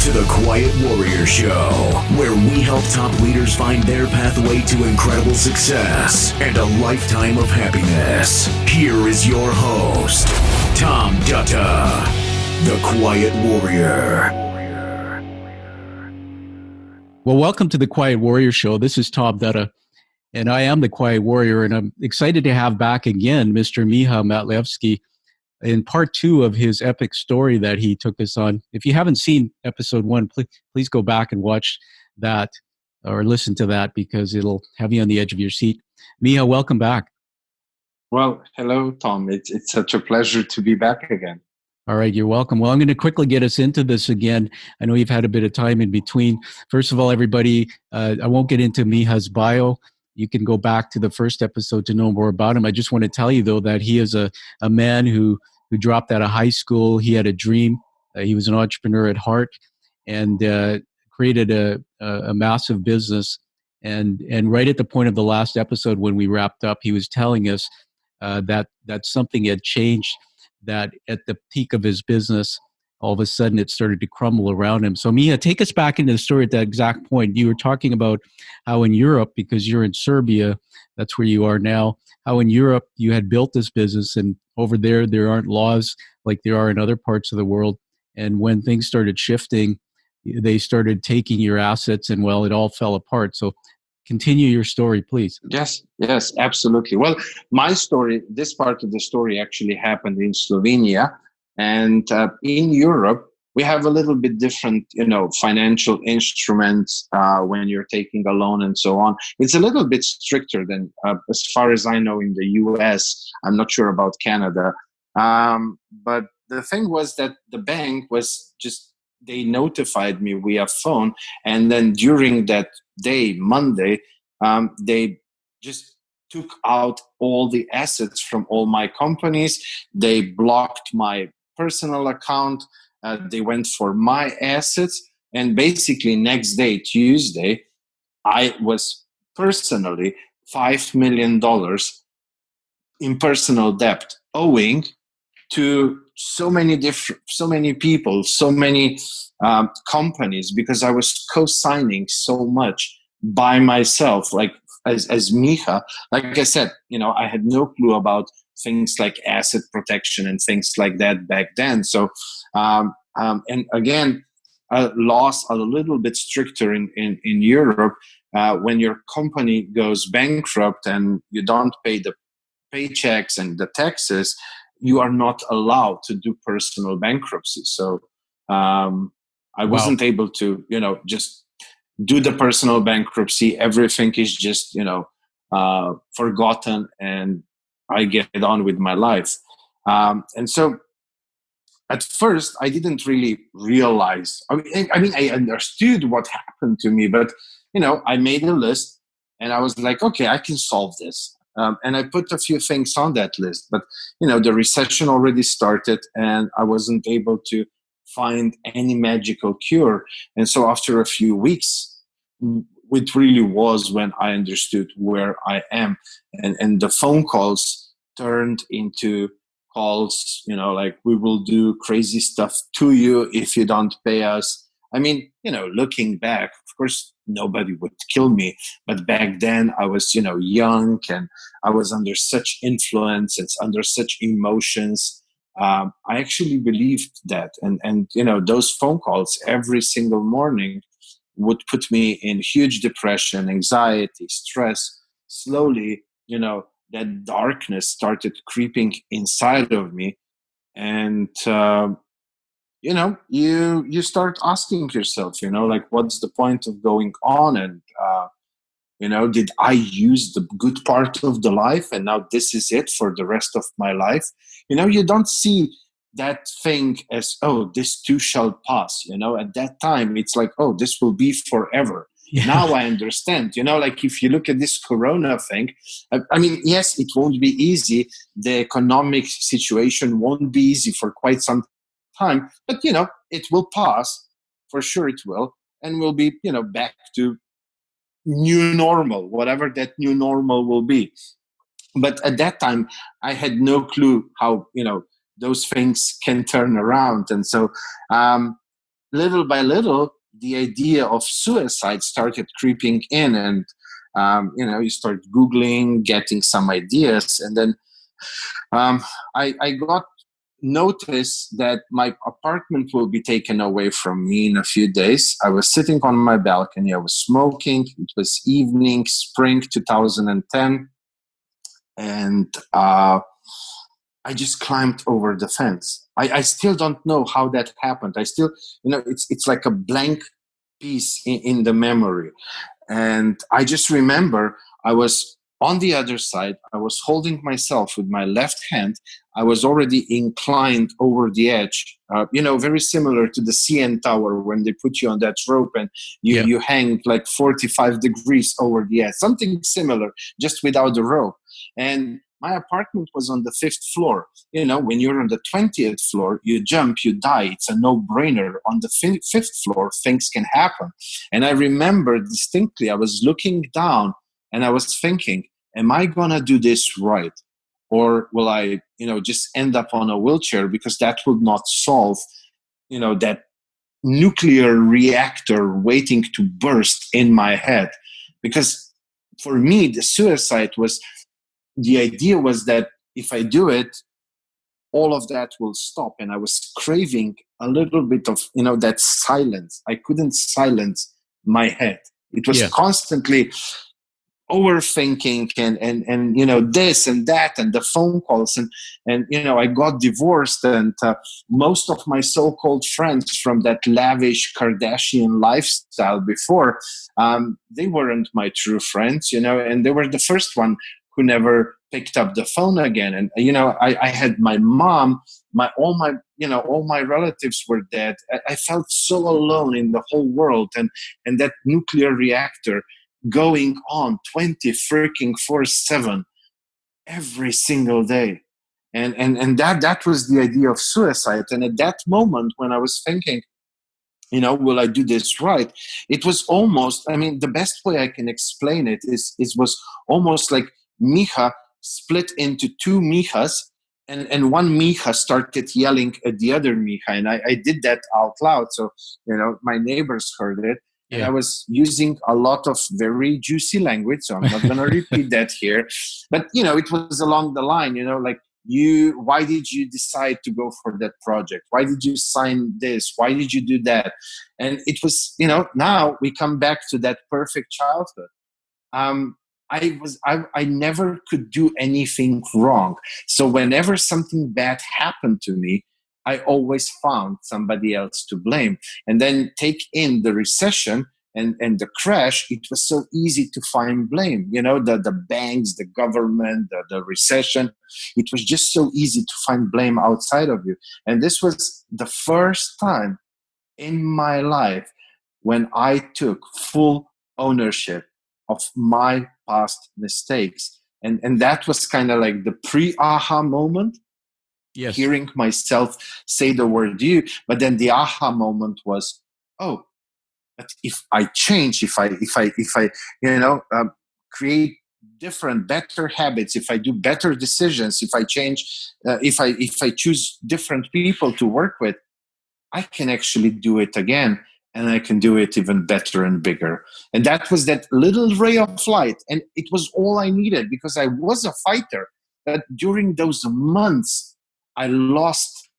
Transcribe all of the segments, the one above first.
to the Quiet Warrior Show, where we help top leaders find their pathway to incredible success and a lifetime of happiness. Here is your host, Tom Dutta, the Quiet Warrior. Well, welcome to the Quiet Warrior Show. This is Tom Dutta, and I am the Quiet Warrior, and I'm excited to have back again Mr. Miha Matlievski in part 2 of his epic story that he took us on. If you haven't seen episode 1, please go back and watch that or listen to that because it'll have you on the edge of your seat. Miha, welcome back. Well, hello, Tom. It's such a pleasure to be back again. All right, you're welcome. Well, I'm going to quickly get us into this again. I know you've had a bit of time in between. First of all, everybody, I won't get into Miha's bio. You can go back to the first episode to know more about him. I just want to tell you, though, that he is a man who dropped out of high school. He had a dream. He was an entrepreneur at heart and created a massive business. And right at the point of the last episode when we wrapped up, he was telling us that something had changed, that at the peak of his business, all of a sudden it started to crumble around him. So Miha, take us back into the story at that exact point. You were talking about how in Europe, because you're in Serbia, that's where you are now, how in Europe you had built this business, and over there aren't laws like there are in other parts of the world. And when things started shifting, they started taking your assets, and well, it all fell apart. So continue your story, please. Yes, absolutely. Well, my story, this part of the story actually happened in Slovenia. And in Europe, we have a little bit different, financial instruments when you're taking a loan and so on. It's a little bit stricter than, as far as I know, in the US. I'm not sure about Canada. But the thing was that the bank was they notified me via phone. And then during that day, Monday, they just took out all the assets from all my companies. They blocked my personal account. They went for my assets. And basically next day, Tuesday, I was personally $5 million in personal debt owing to so many people, so many companies, because I was co-signing so much by myself, like as Miha. Like I said, I had no clue about things like asset protection and things like that back then. So, and again, laws are a little bit stricter in Europe. When your company goes bankrupt and you don't pay the paychecks and the taxes, you are not allowed to do personal bankruptcy. So I wasn't able to, just do the personal bankruptcy. Everything is just, forgotten, and I get on with my life. And so at first, I didn't really realize. I understood what happened to me, but, I made a list and I was like, okay, I can solve this. And I put a few things on that list, but the recession already started and I wasn't able to find any magical cure. And so after a few weeks, it really was when I understood where I am. And the phone calls turned into calls, like, we will do crazy stuff to you if you don't pay us. I mean, looking back, of course, nobody would kill me. But back then I was, young, and I was under such influence. It's under such emotions. I actually believed that. And those phone calls every single morning would put me in huge depression, anxiety, stress. Slowly, that darkness started creeping inside of me. And, you start asking yourself, like, what's the point of going on? And, did I use the good part of the life and now this is it for the rest of my life? You don't see that thing as, oh, this too shall pass. At that time, it's like, oh, this will be forever. Yeah. Now I understand, like, if you look at this Corona thing, yes, it won't be easy. The economic situation won't be easy for quite some time, but it will pass, for sure it will, and we'll be back to new normal, whatever that new normal will be. But at that time I had no clue how those things can turn around. And so little by little, the idea of suicide started creeping in, and you start Googling, getting some ideas, and then I got notice that my apartment will be taken away from me in a few days. I was sitting on my balcony. I was smoking. It was evening, spring 2010, and I just climbed over the fence. I still don't know how that happened. I still, it's like a blank piece in the memory. And I just remember I was on the other side. I was holding myself with my left hand. I was already inclined over the edge, very similar to the CN Tower when they put you on that rope and you hang like 45 degrees over the edge. Something similar, just without the rope. And my apartment was on the 5th floor. When you're on the 20th floor, you jump, you die. It's a no-brainer. On the 5th floor, things can happen. And I remember distinctly, I was looking down and I was thinking, am I going to do this right? Or will I, just end up on a wheelchair, because that will not solve, that nuclear reactor waiting to burst in my head. Because for me, the suicide was, the idea was that if I do it, all of that will stop. And I was craving a little bit of, that silence. I couldn't silence my head. It was constantly overthinking and this and that and the phone calls and I got divorced, and most of my so-called friends from that lavish Kardashian lifestyle before, they weren't my true friends, and they were the first one who never picked up the phone again. And I had my mom, all my relatives were dead. I felt so alone in the whole world, and that nuclear reactor going on 24/7 every single day. And that was the idea of suicide. And at that moment when I was thinking, will I do this right? It was almost, the best way I can explain it was almost like Miha split into two Mihas, and one Miha started yelling at the other Miha. And I did that out loud. So, my neighbors heard it. And I was using a lot of very juicy language, so I'm not going to repeat that here. But, it was along the line, like, why did you decide to go for that project? Why did you sign this? Why did you do that? And it was, now we come back to that perfect childhood. I never could do anything wrong. So whenever something bad happened to me, I always found somebody else to blame. And then take in the recession and the crash, it was so easy to find blame. The banks, the government, the recession, it was just so easy to find blame outside of you. And this was the first time in my life when I took full ownership of my past mistakes. And that was kind of like the pre-aha moment. Yes. Hearing myself say the word you, but then the aha moment was, oh, but if I change, if I create different, better habits, if I do better decisions, if I change, if I choose different people to work with, I can actually do it again, and I can do it even better and bigger. And that was that little ray of light, and it was all I needed, because I was a fighter. But during those months, I lost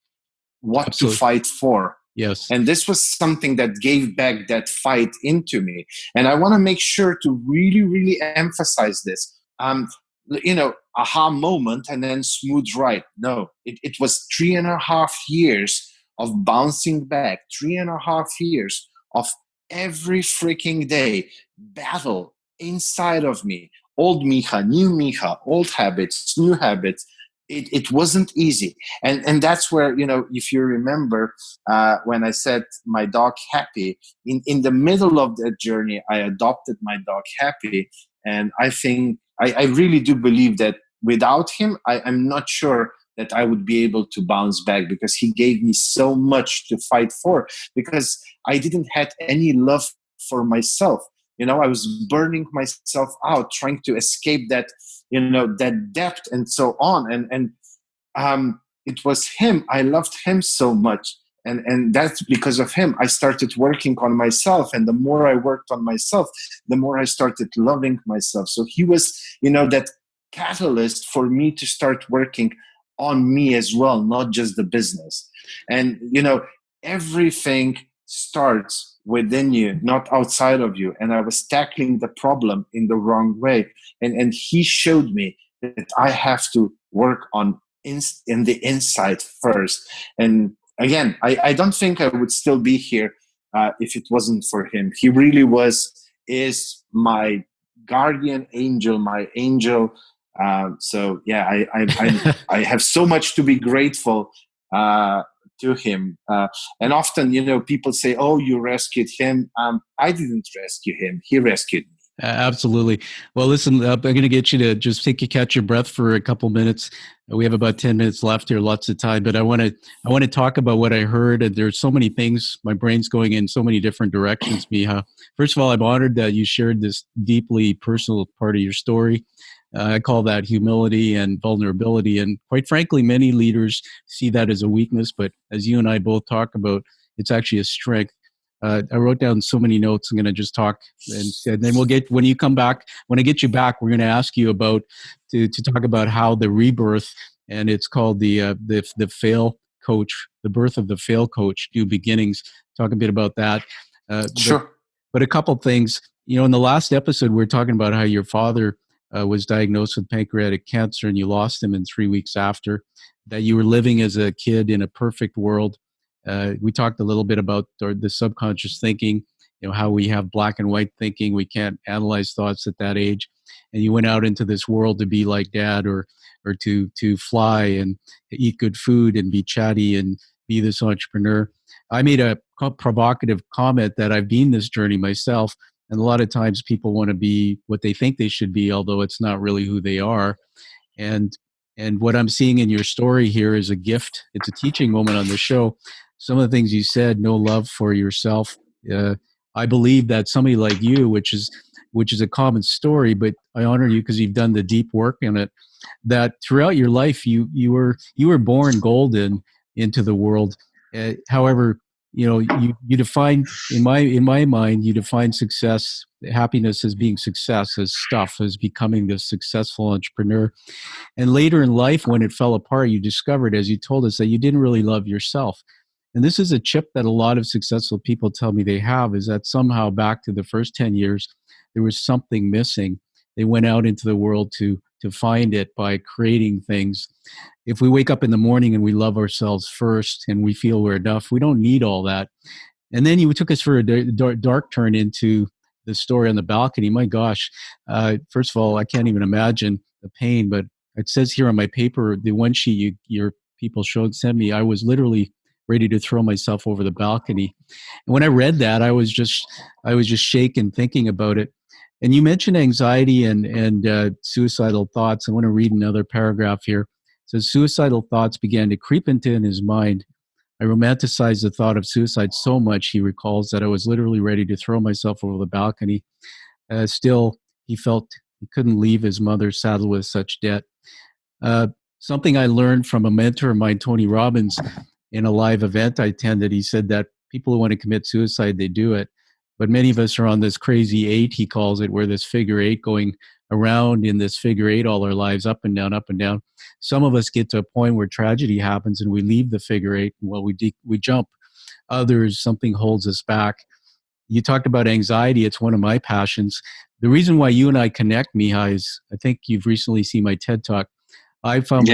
what to fight for. Yes. And this was something that gave back that fight into me. And I want to make sure to really, really emphasize this. Aha moment and then smooth right. No, it was 3.5 years of bouncing back, 3.5 years of every freaking day battle inside of me. Old Miha, new Miha, old habits, new habits. It wasn't easy. And that's where, if you remember, when I said my dog Happy, in the middle of that journey, I adopted my dog Happy. And I think, I really do believe that without him, I'm not sure that I would be able to bounce back, because he gave me so much to fight for, because I didn't have any love for myself. I was burning myself out, trying to escape that, that depth and so on. And it was him. I loved him so much. And that's because of him. I started working on myself, and the more I worked on myself, the more I started loving myself. So he was, that catalyst for me to start working on me as well, not just the business. And everything starts within you, not outside of you. And I was tackling the problem in the wrong way. And he showed me that I have to work on in the inside first. And again, I don't think I would still be here if it wasn't for him. He really is my guardian angel, my angel. So yeah, I have so much to be grateful to him. And often, people say, "Oh, you rescued him." I didn't rescue him; he rescued me. Absolutely. Well, listen, I'm going to get you to just catch your breath for a couple minutes. We have about 10 minutes left here, lots of time, but I want to talk about what I heard. And there's so many things, my brain's going in so many different directions, Miha. First of all, I'm honored that you shared this deeply personal part of your story. I call that humility and vulnerability. And quite frankly, many leaders see that as a weakness, but as you and I both talk about, it's actually a strength. I wrote down so many notes. I'm going to just talk, and then we'll get, when you come back, when I get you back, we're going to ask you about to talk about how the rebirth, and it's called the fail coach, the birth of the fail coach, new beginnings. Talk a bit about that. Sure. But a couple things. In the last episode, we were talking about how your father was diagnosed with pancreatic cancer, and you lost him in 3 weeks after. That you were living as a kid in a perfect world. We talked a little bit about the subconscious thinking, how we have black and white thinking. We can't analyze thoughts at that age. And you went out into this world to be like dad, or to fly and eat good food and be chatty and be this entrepreneur. I made a provocative comment that I've been this journey myself. And a lot of times people want to be what they think they should be, although it's not really who they are. And what I'm seeing in your story here is a gift. It's a teaching moment on the show. Some of the things you said, no love for yourself. I believe that somebody like you, which is a common story, but I honor you because you've done the deep work in it. That throughout your life, you were born golden into the world. However, you defined, in my mind, you define success, happiness as being success, as stuff, as becoming this successful entrepreneur. And later in life, when it fell apart, you discovered, as you told us, that you didn't really love yourself. And this is a chip that a lot of successful people tell me they have, is that somehow back to the first 10 years, there was something missing. They went out into the world to find it by creating things. If we wake up in the morning and we love ourselves first and we feel we're enough, we don't need all that. And then you took us for a dark turn into the story on the balcony. My gosh. First of all, I can't even imagine the pain, but it says here on my paper, the one sheet your people sent me, I was literally ready to throw myself over the balcony. And when I read that, I was just shaken thinking about it. And you mentioned anxiety and suicidal thoughts. I want to read another paragraph here. It says, suicidal thoughts began to creep into his mind. I romanticized the thought of suicide so much, he recalls, that I was literally ready to throw myself over the balcony. Still, he felt he couldn't leave his mother saddled with such debt. Something I learned from a mentor of mine, Tony Robbins, in a live event I attended. He said that people who want to commit suicide, they do it. But many of us are on this crazy eight, he calls it, where this figure eight, going around in this figure eight all our lives, up and down, up and down. Some of us get to a point where tragedy happens and we leave the figure eight. Well, we jump. Others, something holds us back. You talked about anxiety. It's one of my passions. The reason why you and I connect, Miha, is I think you've recently seen my TED Talk. I found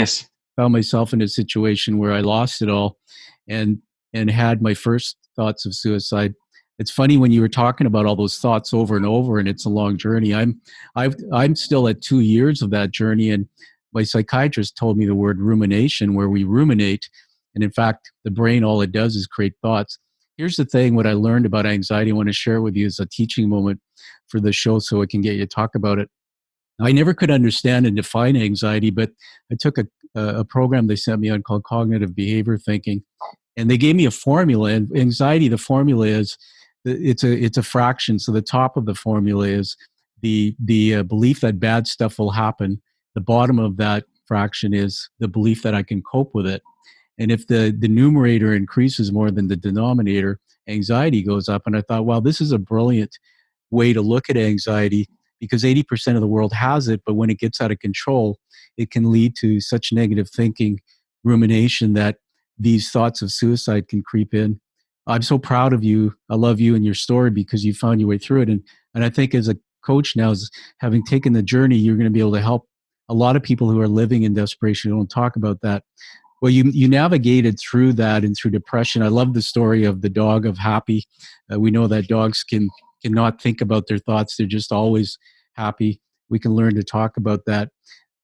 myself in a situation where I lost it all and had my first thoughts of suicide. It's funny when you were talking about all those thoughts over and over, and it's a long journey. I'm still at 2 years of that journey, and my psychiatrist told me the word rumination, where we ruminate, and in fact, the brain, all it does is create thoughts. Here's the thing: what I learned about anxiety, I want to share with you as a teaching moment for the show, so I can get you to talk about it. I never could understand and define anxiety, but I took a program they sent me on called cognitive behavior thinking, and they gave me a formula. And anxiety, the formula is it's a fraction. So the top of the formula is the belief that bad stuff will happen. The bottom of that fraction is the belief that I can cope with it. And if the numerator increases more than the denominator, anxiety goes up. And I thought, wow, this is a brilliant way to look at anxiety, because 80% of the world has it, but when it gets out of control, it can lead to such negative thinking, rumination, that these thoughts of suicide can creep in. I'm so proud of you. I love you and your story because you found your way through it. And I think as a coach now, is having taken the journey, you're going to be able to help a lot of people who are living in desperation. You don't talk about that. Well, you navigated through that and through depression. I love the story of the dog of Happy. We know that dogs cannot think about their thoughts; they're just always happy. We can learn to talk about that.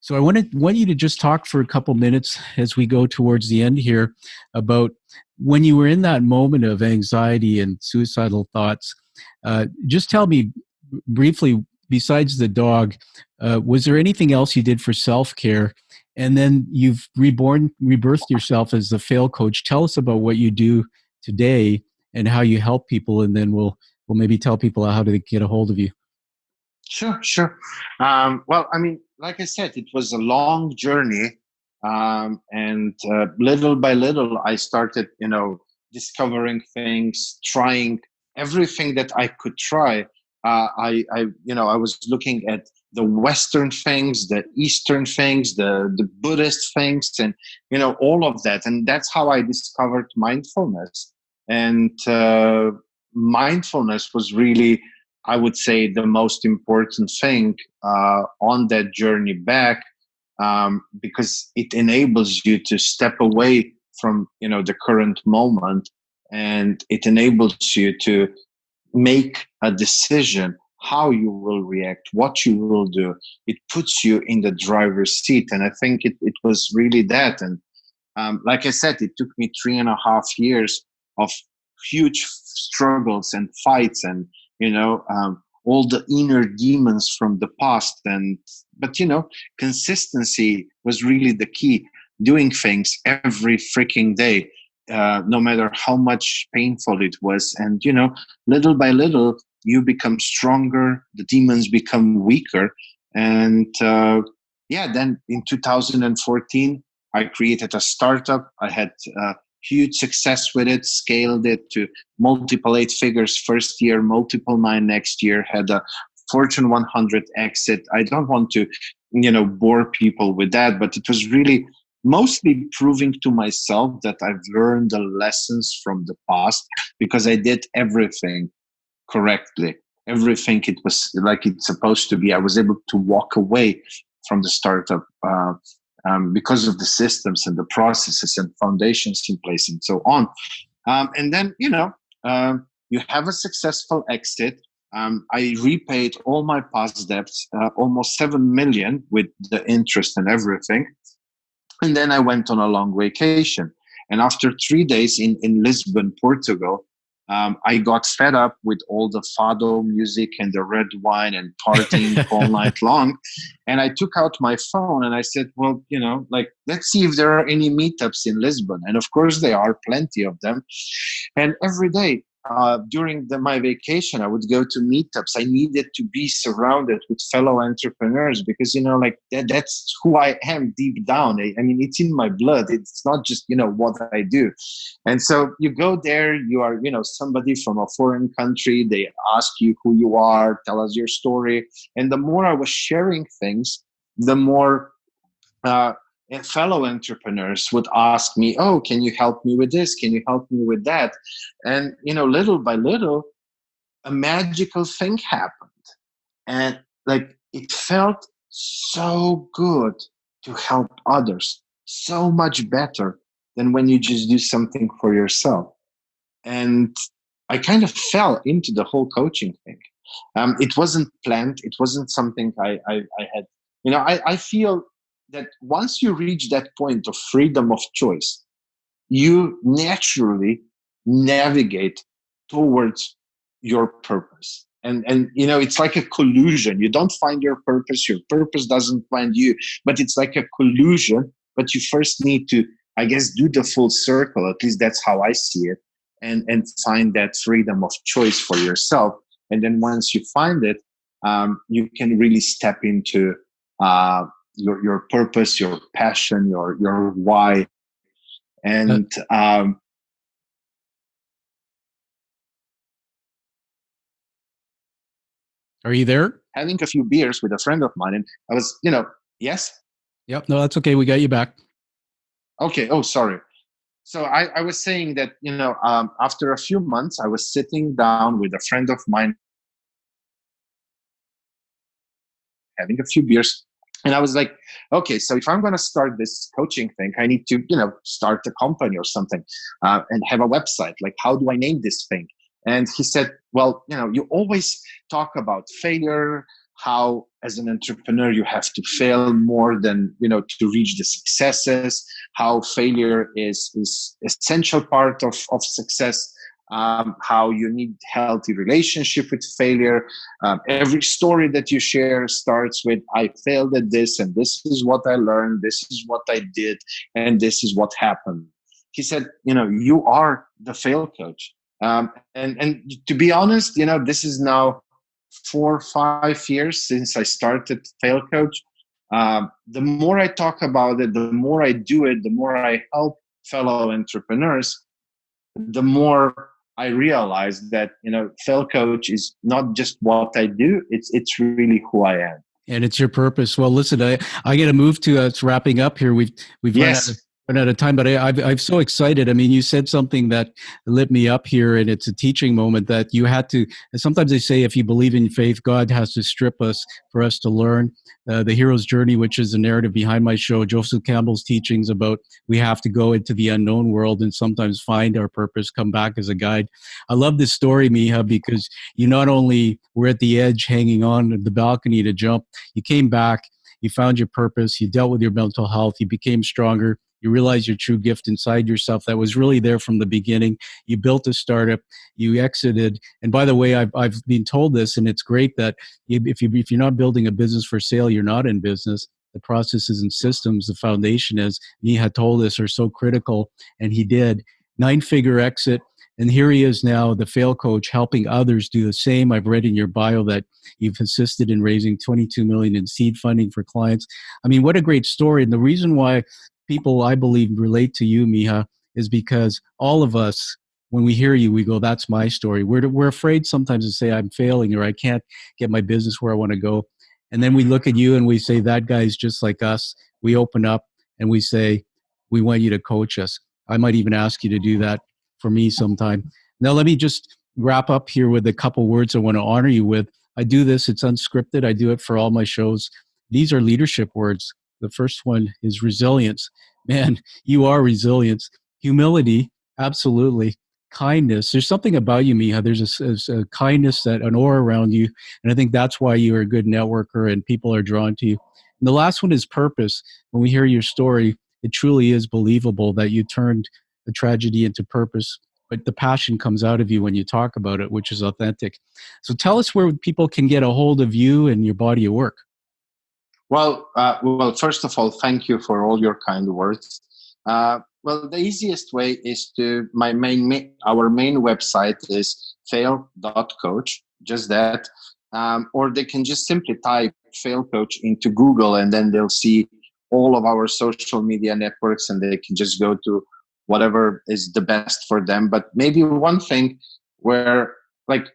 So I want you to just talk for a couple minutes as we go towards the end here about when you were in that moment of anxiety and suicidal thoughts. Just tell me briefly, besides the dog, was there anything else you did for self-care? And then you've rebirthed yourself as the fail coach. Tell us about what you do today and how you help people, and then we'll maybe tell people how to get a hold of you. Sure, sure. Well, I mean, like I said, it was a long journey, and little by little, I started, discovering things, trying everything that I could try. I was looking at the Western things, the Eastern things, the Buddhist things, and all of that, and that's how I discovered mindfulness. And mindfulness was really, I would say, the most important thing on that journey back, because it enables you to step away from the current moment, and it enables you to make a decision how you will react, what you will do. It puts you in the driver's seat, and I think it was really that. And like I said, it took me 3.5 years of huge struggles and fights, and all the inner demons from the past. But consistency was really the key. Doing things every freaking day, no matter how much painful it was. And little by little, you become stronger. The demons become weaker. And then in 2014, I created a startup. I had huge success with it, scaled it to multiple 8 figures first year, multiple 9 next year, had a Fortune 100 exit. I don't want to, bore people with that, but it was really mostly proving to myself that I've learned the lessons from the past, because I did everything correctly. Everything it was like it's supposed to be. I was able to walk away from the startup because of the systems and the processes and foundations in place and so on. And then, you have a successful exit. I repaid all my past debts, almost 7 million with the interest and everything. And then I went on a long vacation. And after 3 days in Lisbon, Portugal, I got fed up with all the fado music and the red wine and partying all night long. And I took out my phone and I said, well, let's see if there are any meetups in Lisbon. And of course, there are plenty of them. And every day during my vacation, I would go to meetups. I needed to be surrounded with fellow entrepreneurs because, that's who I am deep down. I mean, it's in my blood. It's not just, what I do. And so you go there, you are, somebody from a foreign country. They ask you who you are, tell us your story. And the more I was sharing things, the more and fellow entrepreneurs would ask me, oh, can you help me with this? Can you help me with that? And, little by little, a magical thing happened. And it felt so good to help others, so much better than when you just do something for yourself. And I kind of fell into the whole coaching thing. It wasn't planned. It wasn't something I had. I feel that once you reach that point of freedom of choice, you naturally navigate towards your purpose. And it's like a collusion. You don't find your purpose doesn't find you, but it's like a collusion. But you first need to, I guess, do the full circle. At least that's how I see it. And find that freedom of choice for yourself. And then once you find it, you can really step into your purpose, your passion, your why. And Are you there? having a few beers with a friend of mine, and I was, yes. Yep. No, that's okay. We got you back. Okay. Oh, sorry. So I was saying that, after a few months, I was sitting down with a friend of mine, having a few beers. And I was like, okay, so if I'm going to start this coaching thing, I need to, start a company or something, and have a website. Like, how do I name this thing? And he said, well, you always talk about failure, how as an entrepreneur you have to fail more than, to reach the successes, how failure is essential part of success, how you need healthy relationship with failure. Every story that you share starts with, I failed at this, and this is what I learned, this is what I did, and this is what happened. He said, you are the fail coach. And to be honest, this is now 4 or 5 years since I started Fail Coach. The more I talk about it, the more I do it, the more I help fellow entrepreneurs, the more I realize that, Fail Coach is not just what I do, it's really who I am. And it's your purpose. Well, listen, I got to move to it's wrapping up here. We've Yes. run out of time, but I'm so excited. I mean, you said something that lit me up here, and it's a teaching moment that you had to. Sometimes they say if you believe in faith, God has to strip us for us to learn. The hero's journey, which is the narrative behind my show, Joseph Campbell's teachings about we have to go into the unknown world and sometimes find our purpose, come back as a guide. I love this story, Miha, because you not only were at the edge, hanging on the balcony to jump, you came back, you found your purpose, you dealt with your mental health, you became stronger, you realized your true gift inside yourself that was really there from the beginning. You built a startup, you exited. And by the way, I've been told this, and it's great that if you're not building a business for sale, you're not in business. The processes and systems, the foundation, as Miha told us, are so critical. And he did. 9-figure exit. And here he is now, the fail coach, helping others do the same. I've read in your bio that you've assisted in raising $22 million in seed funding for clients. I mean, what a great story. And the reason why people, I believe, relate to you, Miha, is because all of us, when we hear you, we go, that's my story. We're afraid sometimes to say I'm failing or I can't get my business where I want to go. And then we look at you and we say, that guy's just like us. We open up and we say, we want you to coach us. I might even ask you to do that for me sometime. Now, let me just wrap up here with a couple words I want to honor you with. I do this, it's unscripted. I do it for all my shows. These are leadership words. The first one is resilience. Man, you are resilience. Humility, absolutely. Kindness. There's something about you, Miha. There's a kindness, that an aura around you. And I think that's why you're a good networker and people are drawn to you. And the last one is purpose. When we hear your story, it truly is believable that you turned a tragedy into purpose, but the passion comes out of you when you talk about it, which is authentic. So tell us where people can get a hold of you and your body of work. Well, first of all, thank you for all your kind words. Well, the easiest way is our main website is fail.coach, just that. Or they can just simply type Fail Coach into Google, and then they'll see all of our social media networks, and they can just go to whatever is the best for them. But maybe one thing where, like,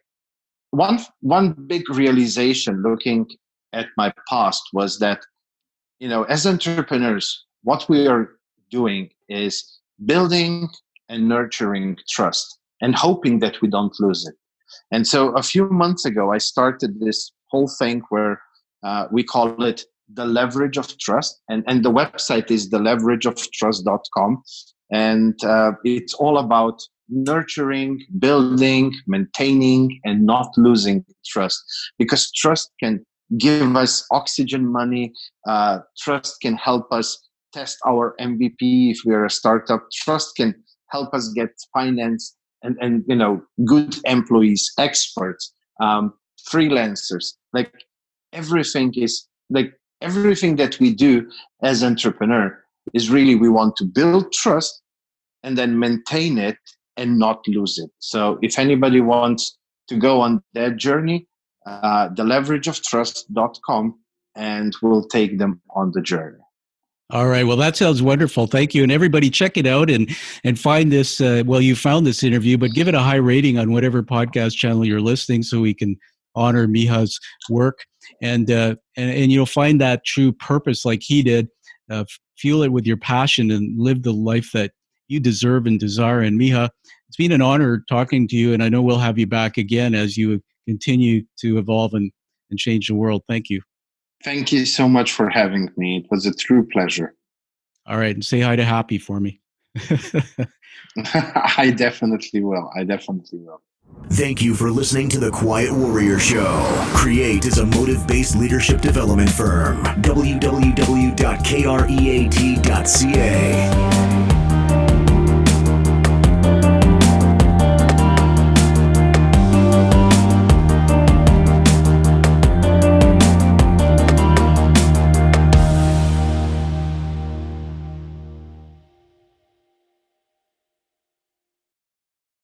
one big realization looking at my past was that, as entrepreneurs, what we are doing is building and nurturing trust and hoping that we don't lose it. And so a few months ago, I started this whole thing where we call it the leverage of trust. And the website is theleverageoftrust.com. And it's all about nurturing, building, maintaining, and not losing trust. Because trust can give us oxygen money. Trust can help us test our MVP if we are a startup. Trust can help us get finance and good employees, experts, freelancers. Like everything that we do as entrepreneur is really, we want to build trust and then maintain it and not lose it. So if anybody wants to go on that journey, theleverageoftrust.com, and we'll take them on the journey. All right. Well, that sounds wonderful. Thank you. And everybody check it out and find this. You found this interview, but give it a high rating on whatever podcast channel you're listening so we can honor Miha's work. And you'll find that true purpose like he did. Fuel it with your passion and live the life that you deserve and desire. And Miha, it's been an honor talking to you. And I know we'll have you back again as you continue to evolve and change the world. Thank you. Thank you so much for having me. It was a true pleasure. All right. And say hi to Happy for me. I definitely will. Thank you for listening to The Quiet Warrior Show. Create is a motive-based leadership development firm. www.kreat.ca